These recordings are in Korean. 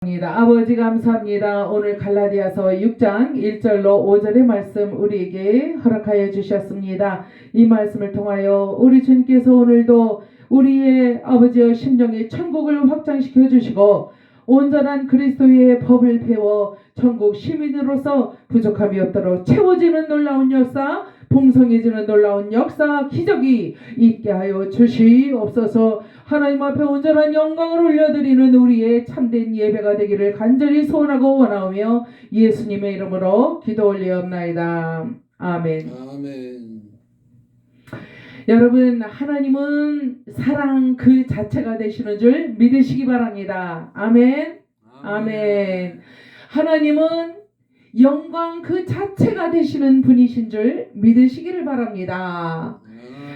아버지 감사합니다. 오늘 갈라디아서 6장 1절로 5절의 말씀 우리에게 허락하여 주셨습니다. 이 말씀을 통하여 우리 주님께서 오늘도 우리의 아버지의 심령의 천국을 확장시켜 주시고 온전한 그리스도의 법을 배워 천국 시민으로서 부족함이 없도록 채워지는 놀라운 역사, 풍성해지는 놀라운 역사, 기적이 있게 하여 주시옵소서. 하나님 앞에 온전한 영광을 올려드리는 우리의 참된 예배가 되기를 간절히 소원하고 원하오며 예수님의 이름으로 기도 올리옵나이다. 아멘. 아멘. 여러분, 하나님은 사랑 그 자체가 되시는 줄 믿으시기 바랍니다. 아멘. 아멘. 하나님은 영광 그 자체가 되시는 분이신 줄 믿으시기를 바랍니다.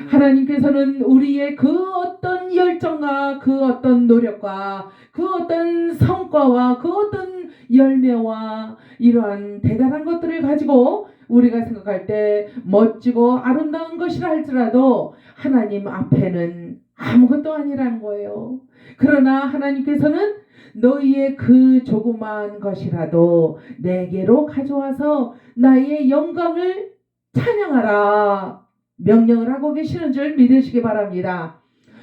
하나님께서는 우리의 그 어떤 열정과 그 어떤 노력과 그 어떤 성과와 그 어떤 열매와 이러한 대단한 것들을 가지고 우리가 생각할 때 멋지고 아름다운 것이라 할지라도 하나님 앞에는 아무것도 아니라는 거예요. 그러나 하나님께서는 너희의 그 조그마한 것이라도 내게로 가져와서 나의 영광을 찬양하라 명령을 하고 계시는 줄 믿으시기 바랍니다.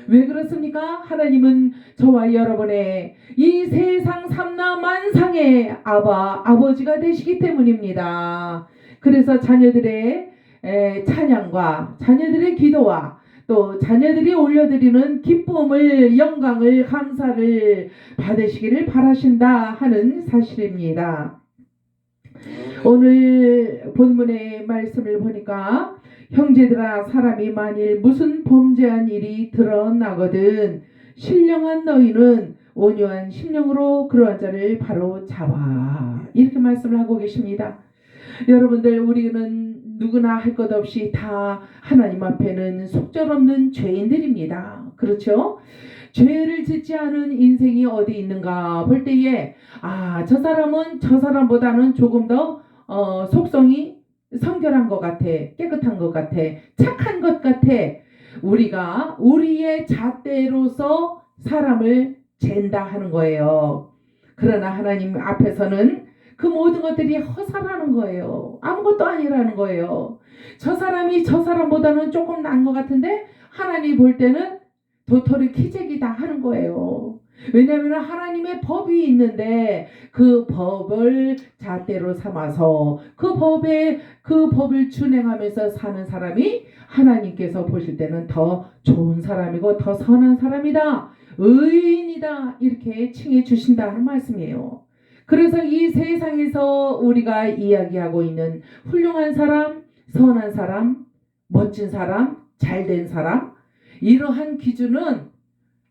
왜 그렇습니까? 하나님은 저와 여러분의 이 세상 삼라 만상의 아버지가 되시기 때문입니다. 그래서 자녀들의 찬양과 자녀들의 기도와 또 자녀들이 올려드리는 기쁨을, 영광을, 감사를 받으시기를 바라신다 하는 사실입니다. 오늘 본문의 말씀을 보니까 형제들아, 사람이 만일 무슨 범죄한 일이 드러나거든 신령한 너희는 온유한 심령으로 그러한 자를 바로 잡아, 이렇게 말씀을 하고 계십니다. 여러분들, 우리는 누구나 할 것 없이 다 하나님 앞에는 속절없는 죄인들입니다. 그렇죠? 죄를 짓지 않은 인생이 어디 있는가 볼 때에 저 사람은 저 사람보다는 조금 더 속성이 성결한 것 같아, 깨끗한 것 같아, 착한 것 같아. 우리가 우리의 잣대로서 사람을 잰다 하는 거예요. 그러나 하나님 앞에서는 그 모든 것들이 허사라는 거예요. 아무것도 아니라는 거예요. 저 사람이 저 사람보다는 조금 나은 것 같은데 하나님 볼 때는 도토리 키재기다 하는 거예요. 왜냐하면 하나님의 법이 있는데 그 법을 잣대로 삼아서 그 법을 준행하면서 사는 사람이 하나님께서 보실 때는 더 좋은 사람이고 더 선한 사람이다, 의인이다, 이렇게 칭해 주신다는 말씀이에요. 그래서 이 세상에서 우리가 이야기하고 있는 훌륭한 사람, 선한 사람, 멋진 사람, 잘된 사람, 이러한 기준은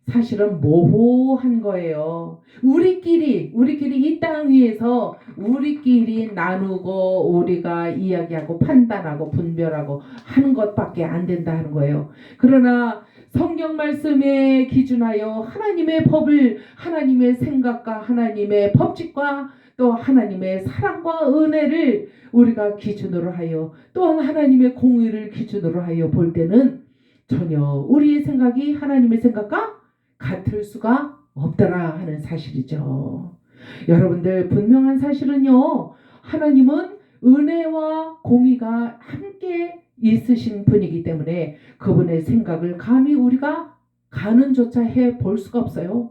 사실은 모호한 거예요. 우리끼리 이 땅 위에서 우리끼리 나누고 우리가 이야기하고 판단하고 분별하고 하는 것밖에 안 된다 하는 거예요. 그러나 성경 말씀에 기준하여 하나님의 법을, 하나님의 생각과 하나님의 법칙과 또 하나님의 사랑과 은혜를 우리가 기준으로 하여, 또한 하나님의 공의를 기준으로 하여 볼 때는 전혀 우리의 생각이 하나님의 생각과 같을 수가 없더라 하는 사실이죠. 여러분들, 분명한 사실은요, 하나님은 은혜와 공의가 함께 있으신 분이기 때문에 그분의 생각을 감히 우리가 가늠조차 해볼 수가 없어요.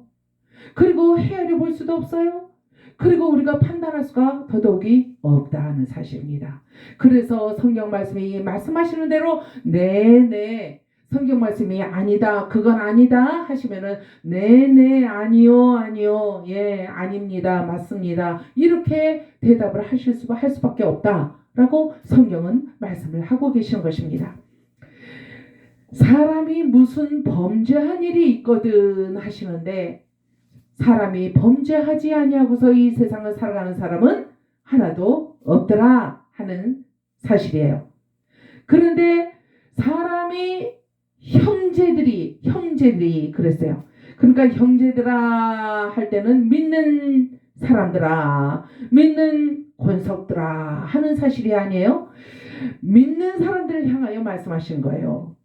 그리고 헤아려 볼 수도 없어요. 그리고 우리가 판단할 수가 더더욱이 없다 하는 사실입니다. 그래서 성경 말씀이 말씀하시는 대로 네네, 성경 말씀이 아니다, 그건 아니다 하시면은 네네, 아니요, 예, 아닙니다, 맞습니다, 이렇게 대답을 할 수밖에 없다라고 성경은 말씀을 하고 계시는 것입니다. 사람이 무슨 범죄한 일이 있거든 하시는데, 사람이 범죄하지 아니하고서 이 세상을 살아가는 사람은 하나도 없더라 하는 사실이에요. 그런데 사람이 형제들이 그랬어요. 그러니까 형제들아 할 때는 믿는 사람들아, 믿는 권속들아 하는 사실이 아니에요. 믿는 사람들을 향하여 말씀하신 거예요.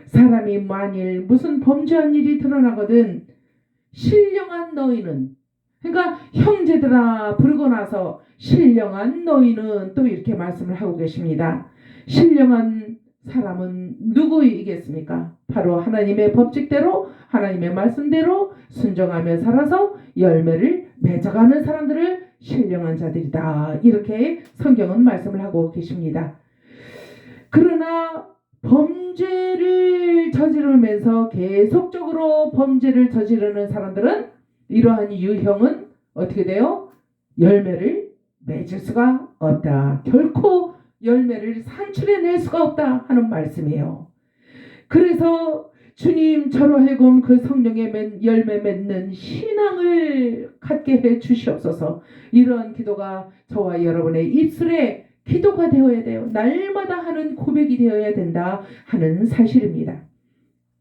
사람이 만일 무슨 범죄한 일이 드러나거든 신령한 너희는 그러니까 형제들아 부르고 나서 신령한 너희는 또 이렇게 말씀을 하고 계십니다. 신령한 사람은 누구이겠습니까? 바로 하나님의 법칙대로 하나님의 말씀대로 순종하며 살아서 열매를 맺어가는 사람들을 신령한 자들이다. 이렇게 성경은 말씀을 하고 계십니다. 그러나 범죄를 저지르면서 계속적으로 범죄를 저지르는 사람들은 이러한 유형은 어떻게 돼요? 열매를 맺을 수가 없다. 결코 열매를 산출해낼 수가 없다 하는 말씀이에요. 그래서 주님 저로 하여금 그 성령의 열매 맺는 신앙을 갖게 해 주시옵소서. 이런 기도가 저와 여러분의 입술에 기도가 되어야 돼요. 날마다 하는 고백이 되어야 된다 하는 사실입니다.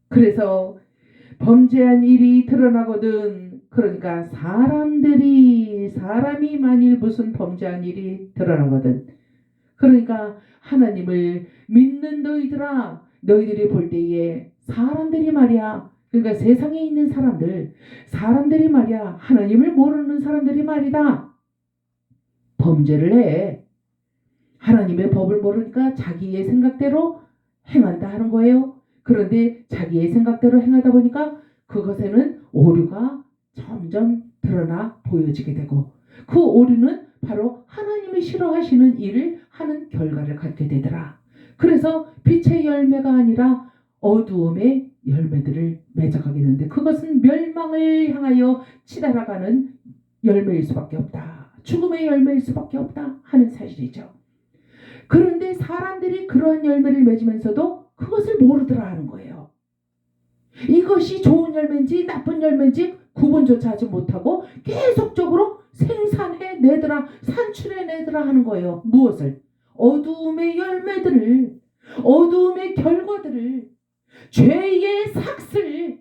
그래서 범죄한 일이 드러나거든. 그러니까 사람이 만일 무슨 범죄한 일이 드러나거든. 그러니까 하나님을 믿는 너희들아, 너희들이 볼 때에 사람들이 말이야. 그러니까 세상에 있는 사람들이 말이야. 하나님을 모르는 사람들이 말이다. 범죄를 해. 하나님의 법을 모르니까 자기의 생각대로 행한다 하는 거예요. 그런데 자기의 생각대로 행하다 보니까 그것에는 오류가 점점 드러나 보여지게 되고 그 오류는 바로 하나님이 싫어하시는 일을 하는 결과를 갖게 되더라. 그래서 빛의 열매가 아니라 어두움의 열매들을 맺어가게 되는데 그것은 멸망을 향하여 치달아가는 열매일 수밖에 없다. 죽음의 열매일 수밖에 없다 하는 사실이죠. 그런데 사람들이 그러한 열매를 맺으면서도 그것을 모르더라 하는 거예요. 이것이 좋은 열매인지 나쁜 열매인지 구분조차 하지 못하고 계속적으로 생산해내더라, 산출해내더라 하는 거예요. 무엇을? 어두움의 열매들을, 어두움의 결과들을, 죄의 삭을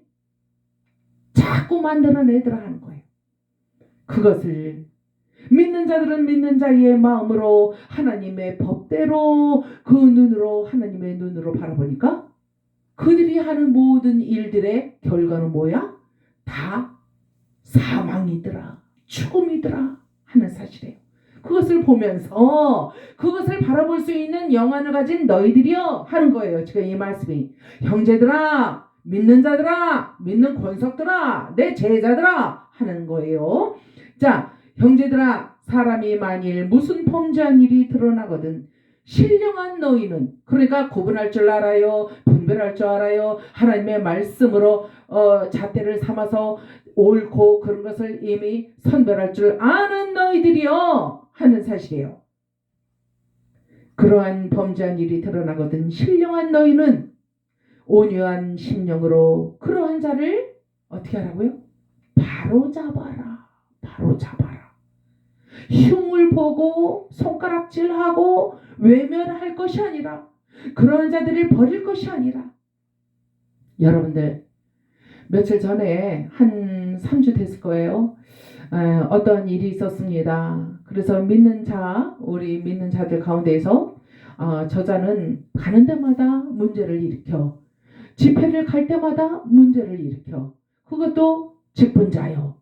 자꾸 만들어내더라 하는 거예요. 그것을 믿는 자들은 믿는 자의 마음으로 하나님의 법대로 그 눈으로 하나님의 눈으로 바라보니까 그들이 하는 모든 일들의 결과는 뭐야? 다 사망이더라, 죽음이더라 하는 사실이에요. 그것을 보면서 그것을 바라볼 수 있는 영안을 가진 너희들이여 하는 거예요. 지금 이 말씀이 형제들아, 믿는 자들아, 믿는 권석들아, 내 제자들아 하는 거예요. 자, 형제들아, 사람이 만일 무슨 범죄한 일이 드러나거든 신령한 너희는, 그러니까 구분할 줄 알아요, 분별할 줄 알아요, 하나님의 말씀으로 잣대를 삼아서 옳고 그런 것을 이미 선별할 줄 아는 너희들이요 하는 사실이에요. 그러한 범죄한 일이 드러나거든 신령한 너희는 온유한 심령으로 그러한 자를 어떻게 하라고요? 바로잡아라. 바로잡아라. 흉을 보고 손가락질하고 외면할 것이 아니라, 그러한 자들을 버릴 것이 아니라. 여러분들 며칠 전에 한 3주 됐을 거예요. 어떤 일이 있었습니다. 그래서 우리 믿는 자들 가운데에서 저자는 가는 데마다 문제를 일으켜, 집회를 갈 때마다 문제를 일으켜, 그것도 직분자요.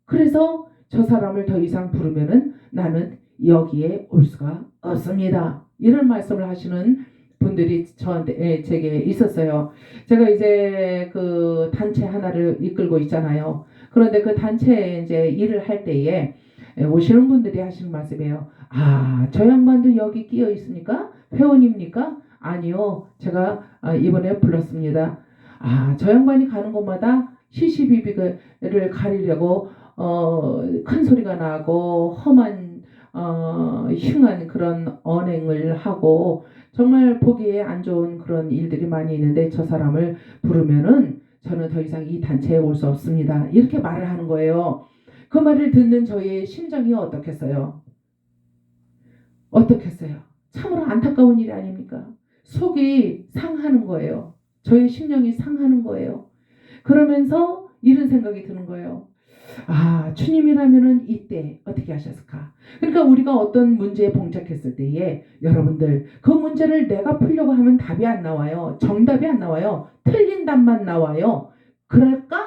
그래서 저 사람을 더 이상 부르면은 나는 여기에 올 수가 없습니다. 이런 말씀을 하시는 분들이 제게 있었어요. 제가 이제 그 단체 하나를 이끌고 있잖아요. 그런데 그 단체에 이제 일을 할 때에 오시는 분들이 하시는 말씀이에요. 아, 저 양반도 여기 끼어 있습니까? 회원입니까? 아니요. 제가 이번에 불렀습니다. 아, 저 양반이 가는 곳마다 시시비비를 가리려고 큰 소리가 나고 험한 흉한 그런 언행을 하고 정말 보기에 안 좋은 그런 일들이 많이 있는데 저 사람을 부르면은 저는 더 이상 이 단체에 올 수 없습니다. 이렇게 말을 하는 거예요. 그 말을 듣는 저의 심정이 어떻겠어요? 어떻겠어요? 참으로 안타까운 일이 아닙니까? 속이 상하는 거예요. 저의 심령이 상하는 거예요. 그러면서 이런 생각이 드는 거예요. 아, 주님이라면은 이때 어떻게 하셨을까? 그러니까 우리가 어떤 문제에 봉착했을 때에 여러분들 그 문제를 내가 풀려고 하면 답이 안 나와요. 정답이 안 나와요. 틀린 답만 나와요. 그럴까?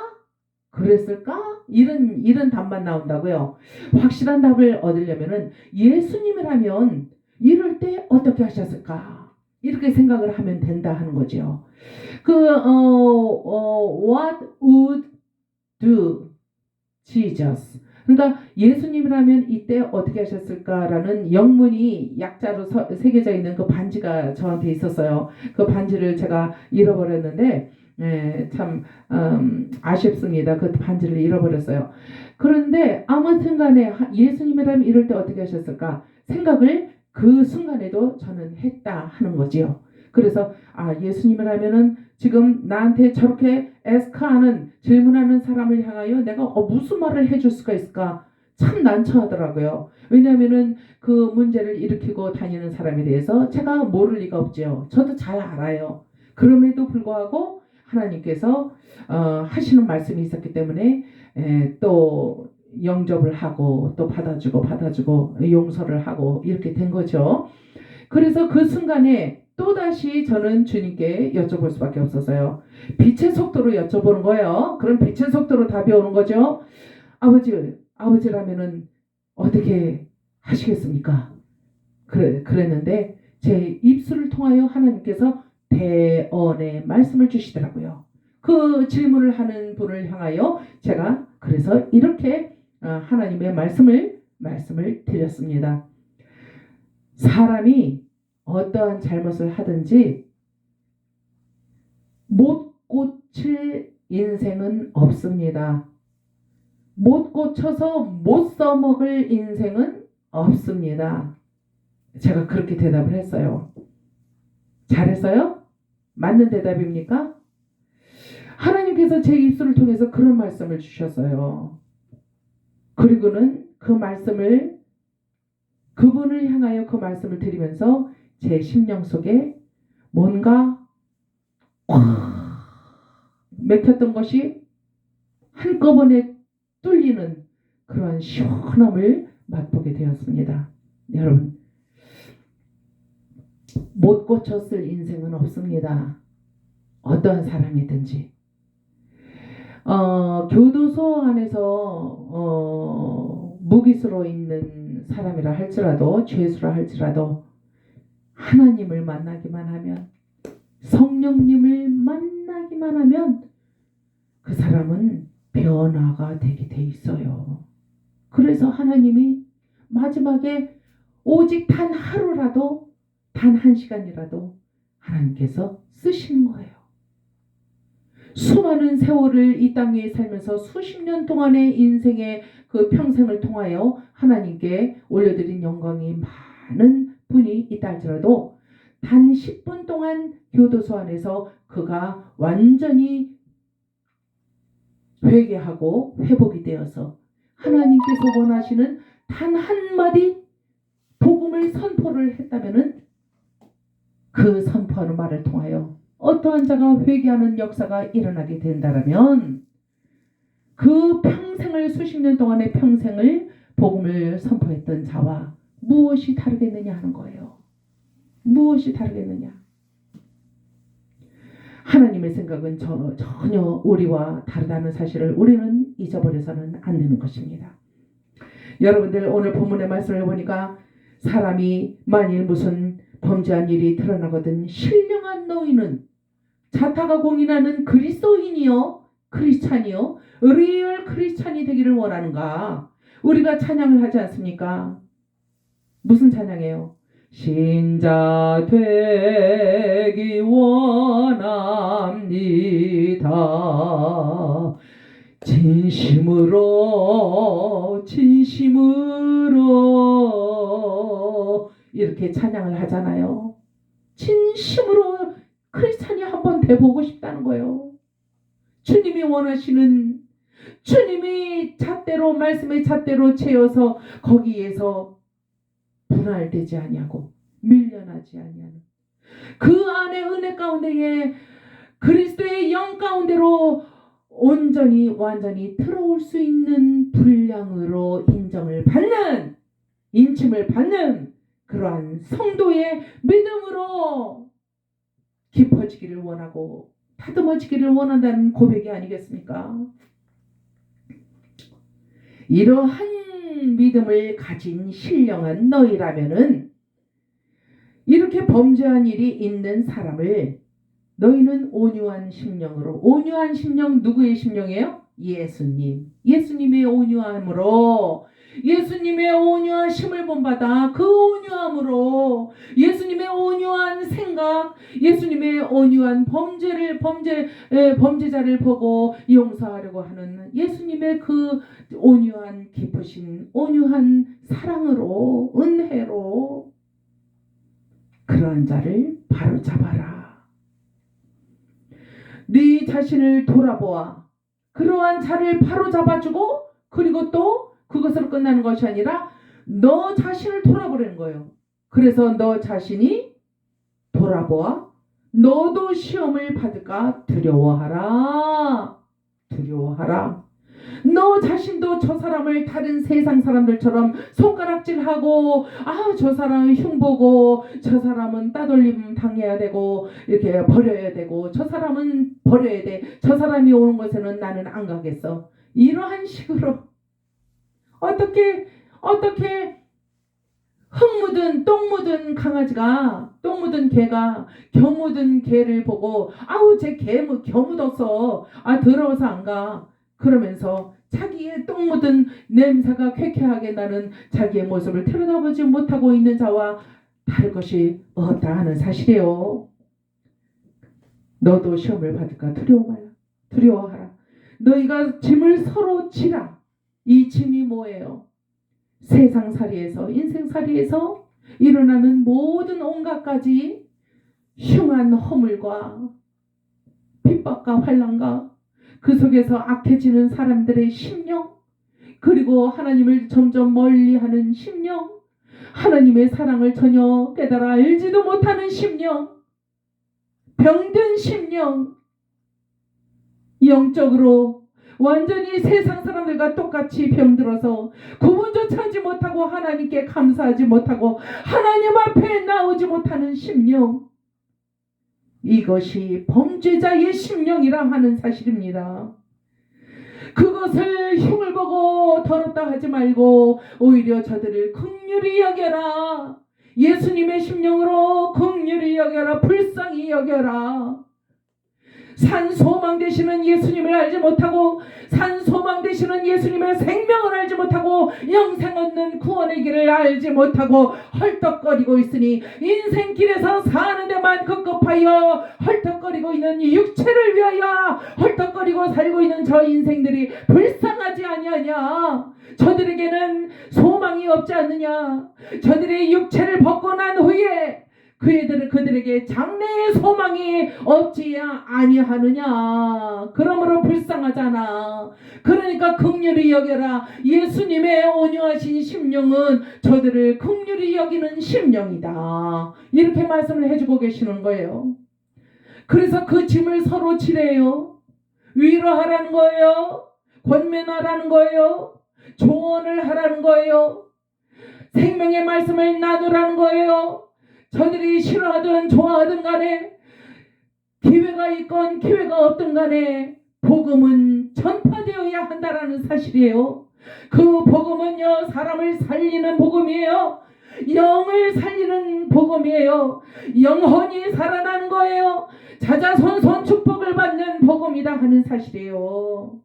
그랬을까? 이런 답만 나온다고요. 확실한 답을 얻으려면은 예수님이라면 이럴 때 어떻게 하셨을까? 이렇게 생각을 하면 된다 하는 거죠. What would do Jesus? 그러니까 예수님이라면 이때 어떻게 하셨을까라는 영문이 약자로 새겨져 있는 그 반지가 저한테 있었어요. 그 반지를 제가 잃어버렸는데 참 아쉽습니다. 그 반지를 잃어버렸어요. 그런데 아무튼 간에 예수님이라면 이럴 때 어떻게 하셨을까 생각을 그 순간에도 저는 했다 하는 거지요. 그래서 예수님이라면은 지금 나한테 저렇게 에스카하는 질문하는 사람을 향하여 내가 무슨 말을 해줄 수가 있을까 참 난처하더라고요. 왜냐하면은 그 문제를 일으키고 다니는 사람에 대해서 제가 모를 리가 없죠. 저도 잘 알아요. 그럼에도 불구하고 하나님께서 하시는 말씀이 있었기 때문에 또 영접을 하고 또 받아주고 용서를 하고 이렇게 된 거죠. 그래서 그 순간에 또다시 저는 주님께 여쭤볼 수밖에 없었어요. 빛의 속도로 여쭤보는 거예요. 그럼 빛의 속도로 답이 오는 거죠. 아버지라면은 어떻게 하시겠습니까? 그랬는데 제 입술을 통하여 하나님께서 대언의 말씀을 주시더라고요. 그 질문을 하는 분을 향하여 제가 그래서 이렇게 하나님의 말씀을 드렸습니다. 사람이 어떠한 잘못을 하든지 못 고칠 인생은 없습니다. 못 고쳐서 못 써먹을 인생은 없습니다. 제가 그렇게 대답을 했어요. 잘했어요? 맞는 대답입니까? 하나님께서 제 입술을 통해서 그런 말씀을 주셨어요. 그리고는 그 말씀을 그분을 향하여 그 말씀을 드리면서 제 심령 속에 뭔가 맥혔던 것이 한꺼번에 뚫리는 그런 시원함을 맛보게 되었습니다. 여러분, 못 고쳤을 인생은 없습니다. 어떠한 사람이든지. 교도소 안에서 무기수로 있는 사람이라 할지라도 죄수라 할지라도 하나님을 만나기만 하면 성령님을 만나기만 하면 그 사람은 변화가 되게 돼 있어요. 그래서 하나님이 마지막에 오직 단 하루라도 단 한 시간이라도 하나님께서 쓰시는 거예요. 수많은 세월을 이 땅 위에 살면서 수십 년 동안의 인생의 그 평생을 통하여 하나님께 올려드린 영광이 많은 분이 있다 할지라도 단 10분 동안 교도소 안에서 그가 완전히 회개하고 회복이 되어서 하나님께서 원하시는 단 한마디 복음을 선포를 했다면은 그 선포하는 말을 통하여 어떠한 자가 회개하는 역사가 일어나게 된다면 그 평생을 수십 년 동안의 평생을 복음을 선포했던 자와 무엇이 다르겠느냐 하는 거예요. 무엇이 다르겠느냐. 하나님의 생각은 전혀 우리와 다르다는 사실을 우리는 잊어버려서는 안 되는 것입니다. 여러분들 오늘 본문의 말씀을 보니까 사람이 만일 무슨 범죄한 일이 드러나거든 신령한 너희는 자타가 공인하는 그리스도인이요 크리스찬이요 리얼 크리스찬이 되기를 원하는가. 우리가 찬양을 하지 않습니까? 무슨 찬양이에요? 신자 되기 원합니다. 진심으로 이렇게 찬양을 하잖아요. 진심으로 크리스찬이 한번 돼보고 싶다는 거예요. 주님이 원하시는 주님이 잣대로 말씀의 잣대로 채워서 거기에서 분할되지 아니하고 밀려나지 아니하는 그 안에 은혜 가운데에 그리스도의 영 가운데로 온전히 완전히 들어올 수 있는 분량으로 인침을 받는 그러한 성도의 믿음으로 깊어지기를 원하고 다듬어지기를 원한다는 고백이 아니겠습니까? 이러한 믿음을 가진 신령한 너희라면은 이렇게 범죄한 일이 있는 사람을 너희는 온유한 심령으로, 온유한 심령 누구의 심령이에요? 예수님의 온유함으로, 예수님의 온유하심을 본받아 그 온유함으로 예수님의 온유한 생각, 예수님의 온유한 범죄자를 보고 용서하려고 하는 예수님의 그 온유한 깊으신 온유한 사랑으로, 은혜로 그러한 자를 바로잡아라. 네 자신을 돌아보아 그러한 자를 바로잡아주고, 그리고 또 그것으로 끝나는 것이 아니라 너 자신을 돌아보라는 거예요. 그래서 너 자신이 돌아보아 너도 시험을 받을까 두려워하라. 너 자신도 저 사람을 다른 세상 사람들처럼 손가락질하고, 저 사람은 흉보고, 저 사람은 따돌림 당해야 되고, 이렇게 버려야 되고, 저 사람은 버려야 돼, 저 사람이 오는 곳에는 나는 안 가겠어. 이러한 식으로 어떻게 흙 묻은 똥 묻은 강아지가, 똥 묻은 개가 겨 묻은 개를 보고 쟤 개 겨 묻었어, 더러워서 안 가, 그러면서 자기의 똥 묻은 냄새가 쾌쾌하게 나는 자기의 모습을 드러나보지 못하고 있는 자와 다를 것이 없다 하는 사실이에요. 너도 시험을 받을까 두려워하라. 너희가 짐을 서로 지라. 이 짐이 뭐예요? 세상살이에서, 인생살이에서 일어나는 모든 온갖 가지 흉한 허물과 핍박과 환난과 그 속에서 악해지는 사람들의 심령, 그리고 하나님을 점점 멀리하는 심령, 하나님의 사랑을 전혀 깨달아 알지도 못하는 심령, 병든 심령, 영적으로 완전히 세상 사람들과 똑같이 병들어서 구분조차 하지 못하고 하나님께 감사하지 못하고 하나님 앞에 나오지 못하는 심령, 이것이 범죄자의 심령이라 하는 사실입니다. 그것을 흉을 보고 더럽다 하지 말고 오히려 저들을 긍휼히 여겨라. 예수님의 심령으로 긍휼히 여겨라. 불쌍히 여겨라. 산소망 되시는 예수님을 알지 못하고, 산소망 되시는 예수님의 생명을 알지 못하고, 영생 얻는 구원의 길을 알지 못하고 헐떡거리고 있으니, 인생길에서 사는 데만 급급하여 헐떡거리고 있는 육체를 위하여 헐떡거리고 살고 있는 저 인생들이 불쌍하지 아니하냐? 저들에게는 소망이 없지 않느냐? 저들의 육체를 벗고 난 후에 그들에게 장래의 소망이 없지 아니하느냐? 그러므로 불쌍하잖아. 그러니까 긍휼히 여겨라. 예수님의 온유하신 심령은 저들을 긍휼히 여기는 심령이다. 이렇게 말씀을 해주고 계시는 거예요. 그래서 그 짐을 서로 지래요. 위로하라는 거예요. 권면하라는 거예요. 조언을 하라는 거예요. 생명의 말씀을 나누라는 거예요. 저들이 싫어하든 좋아하든 간에, 기회가 있건 기회가 없든 간에 복음은 전파되어야 한다라는 사실이에요. 그 복음은요, 사람을 살리는 복음이에요. 영을 살리는 복음이에요. 영혼이 살아나는 거예요. 자자손손 축복을 받는 복음이다 하는 사실이에요.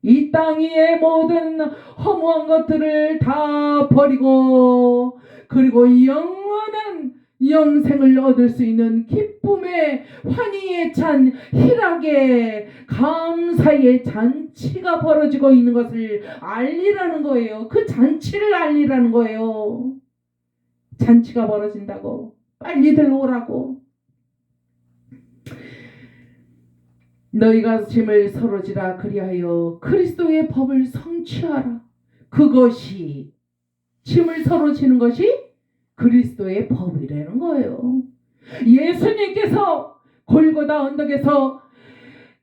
이 땅 위의 모든 허무한 것들을 다 버리고, 그리고 영원한 영생을 얻을 수 있는 기쁨의, 환희에 찬 희락의, 감사의 잔치가 벌어지고 있는 것을 알리라는 거예요. 그 잔치를 알리라는 거예요. 잔치가 벌어진다고, 빨리들 오라고. 너희가 짐을 서로 지라. 그리하여 그리스도의 법을 성취하라. 그것이, 짐을 서로 지는 것이 그리스도의 법이라는 거예요. 예수님께서 골고다 언덕에서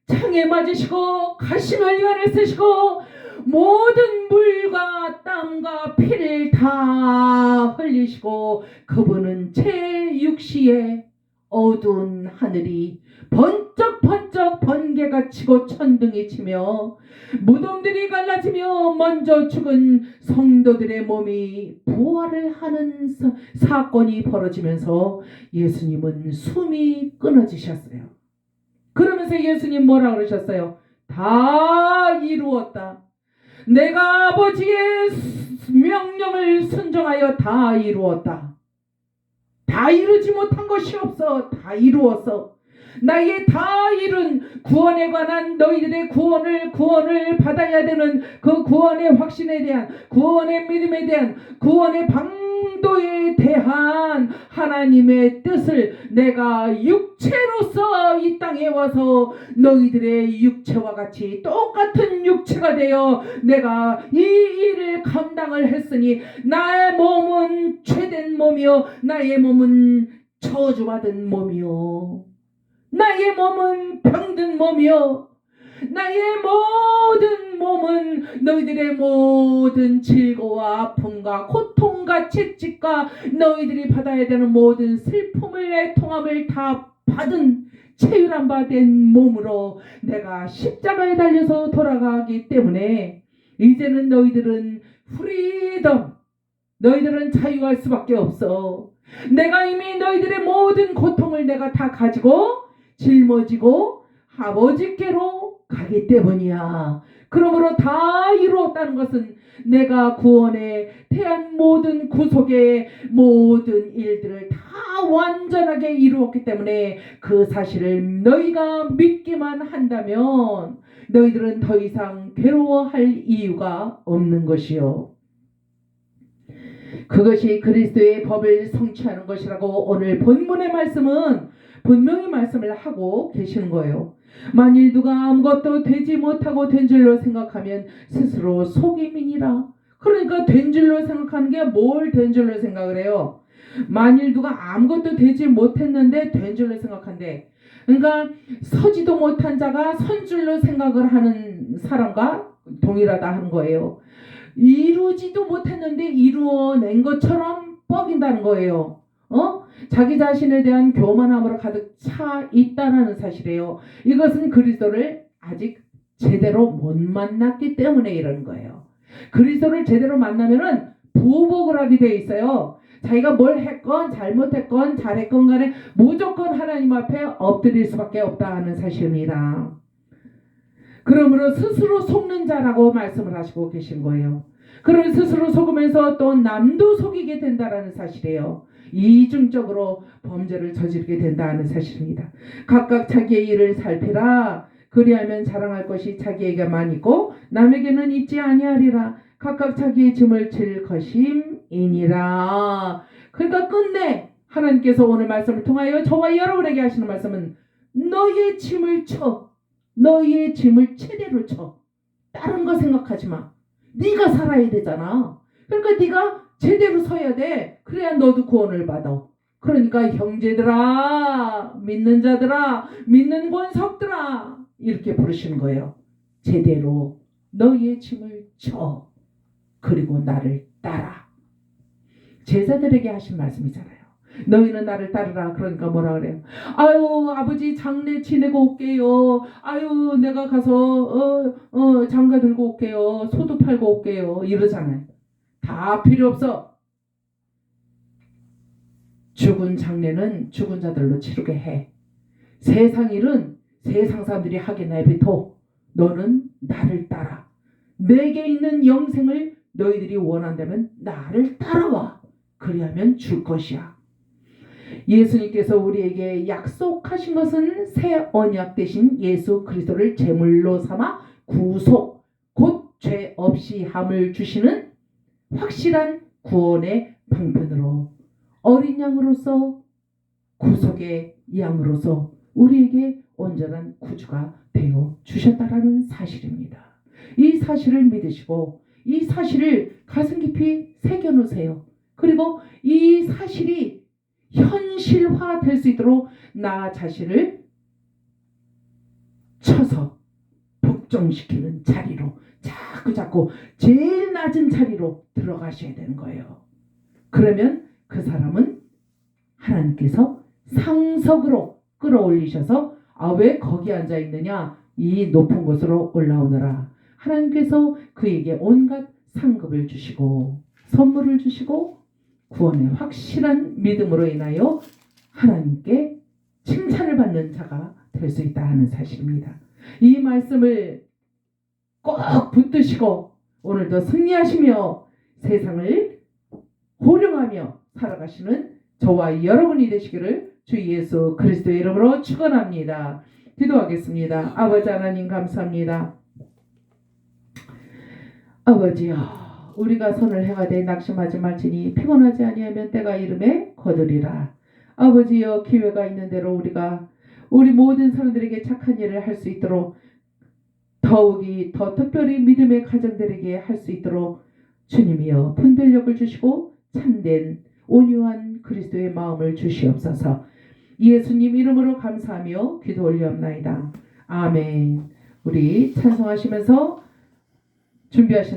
창에 맞으시고 가시면류관을 쓰시고 모든 물과 땀과 피를 다 흘리시고, 그분은 제 육시에 어두운 하늘이 번쩍번쩍 번개가 치고 천둥이 치며 무덤들이 갈라지며 먼저 죽은 성도들의 몸이 부활을 하는 사건이 벌어지면서 예수님은 숨이 끊어지셨어요. 그러면서 예수님 뭐라 그러셨어요? 다 이루었다. 내가 아버지의 명령을 순종하여 다 이루었다. 다 이루지 못한 것이 없어. 다 이루었어. 나의 다 이룬 구원에 관한 너희들의 구원을 받아야 되는 그 구원의 확신에 대한, 구원의 믿음에 대한, 구원의 방도에 대한 하나님의 뜻을 내가 육체로서 이 땅에 와서 너희들의 육체와 같이 똑같은 육체가 되어 내가 이 일을 감당을 했으니 나의 몸은 죄된 몸이요 나의 몸은 저주받은 몸이요 나의 몸은 병든 몸이요 나의 모든 몸은 너희들의 모든 질고와 아픔과 고통과 채찍과 너희들이 받아야 되는 모든 슬픔을 애통함을 다 받은 체휼한 바 된 몸으로 내가 십자가에 달려서 돌아가기 때문에 이제는 너희들은 프리덤, 너희들은 자유할 수밖에 없어. 내가 이미 너희들의 모든 고통을 내가 다 가지고 짊어지고 아버지께로 가기 때문이야. 그러므로 다 이루었다는 것은 내가 구원에 대한 모든 구속의 모든 일들을 다 완전하게 이루었기 때문에 그 사실을 너희가 믿기만 한다면 너희들은 더 이상 괴로워할 이유가 없는 것이요. 그것이 그리스도의 법을 성취하는 것이라고 오늘 본문의 말씀은 분명히 말씀을 하고 계시는 거예요. 만일 누가 아무것도 되지 못하고 된 줄로 생각하면 스스로 속임이니라. 그러니까 된 줄로 생각하는 게 뭘 된 줄로 생각을 해요? 만일 누가 아무것도 되지 못했는데 된 줄로 생각한대. 그러니까 서지도 못한 자가 선 줄로 생각을 하는 사람과 동일하다 하는 거예요. 이루지도 못했는데 이루어낸 것처럼 뻐긴다는 거예요. 자기 자신에 대한 교만함으로 가득 차 있다는 사실이에요. 이것은 그리스도를 아직 제대로 못 만났기 때문에 이런 거예요. 그리스도를 제대로 만나면은 부복을 하게 돼 있어요. 자기가 뭘 했건 잘못했건 잘했건 간에 무조건 하나님 앞에 엎드릴 수밖에 없다 하는 사실입니다. 그러므로 스스로 속는 자라고 말씀을 하시고 계신 거예요. 그럼 스스로 속으면서 또 남도 속이게 된다는 사실이에요. 이중적으로 범죄를 저지르게 된다는 사실입니다. 각각 자기의 일을 살피라. 그리하면 자랑할 것이 자기에게만 있고 남에게는 있지 아니하리라. 각각 자기의 짐을 질 것임이니라. 그러니까 끝내 하나님께서 오늘 말씀을 통하여 저와 여러분에게 하시는 말씀은 너희의 짐을 쳐. 너희의 짐을 최대로 쳐. 다른 거 생각하지 마. 네가 살아야 되잖아. 그러니까 네가 제대로 서야 돼. 그래야 너도 구원을 받아. 그러니까 형제들아, 믿는 자들아, 믿는 권석들아 이렇게 부르시는 거예요. 제대로 너희의 짐을 쳐. 그리고 나를 따라. 제자들에게 하신 말씀이잖아요. 너희는 나를 따르라. 그러니까 뭐라 그래요? 아유 아버지 장례 지내고 올게요. 아유 내가 가서 장가 들고 올게요. 소도 팔고 올게요. 이러잖아요. 다 필요 없어. 죽은 장례는 죽은 자들로 치르게 해. 세상 일은 세상 사람들이 하게 내비둬. 너는 나를 따라. 내게 있는 영생을 너희들이 원한다면 나를 따라와. 그리하면 줄 것이야. 예수님께서 우리에게 약속하신 것은 새 언약 되신 예수 그리스도를 제물로 삼아 구속, 곧 죄 없이 함을 주시는 확실한 구원의 방편으로 어린 양으로서 구속의 양으로서 우리에게 온전한 구주가 되어 주셨다라는 사실입니다. 이 사실을 믿으시고 이 사실을 가슴 깊이 새겨놓으세요. 그리고 이 사실이 현실화 될 수 있도록 나 자신을 쳐서 복종시키는 자리로 자꾸 제일 낮은 자리로 들어가셔야 되는 거예요. 그러면 그 사람은 하나님께서 상석으로 끌어올리셔서 왜 거기 앉아 있느냐? 이 높은 곳으로 올라오너라. 하나님께서 그에게 온갖 상급을 주시고 선물을 주시고 구원의 확실한 믿음으로 인하여 하나님께 칭찬을 받는 자가 될 수 있다 하는 사실입니다. 이 말씀을 꼭 붙드시고 오늘도 승리하시며 세상을 호령하며 살아가시는 저와 여러분이 되시기를 주 예수 그리스도의 이름으로 축원합니다. 기도하겠습니다. 아버지 하나님 감사합니다. 아버지여, 우리가 선을 행하되 낙심하지 말지니 피곤하지 아니하면 때가 이름에 거두리라. 아버지여, 기회가 있는 대로 우리가 우리 모든 사람들에게 착한 일을 할 수 있도록 더욱이 더 특별히 믿음의 가정들에게 할 수 있도록 주님이여 분별력을 주시고 참된 온유한 그리스도의 마음을 주시옵소서. 예수님 이름으로 감사하며 기도 올리옵나이다. 아멘. 우리 찬송하시면서 준비하신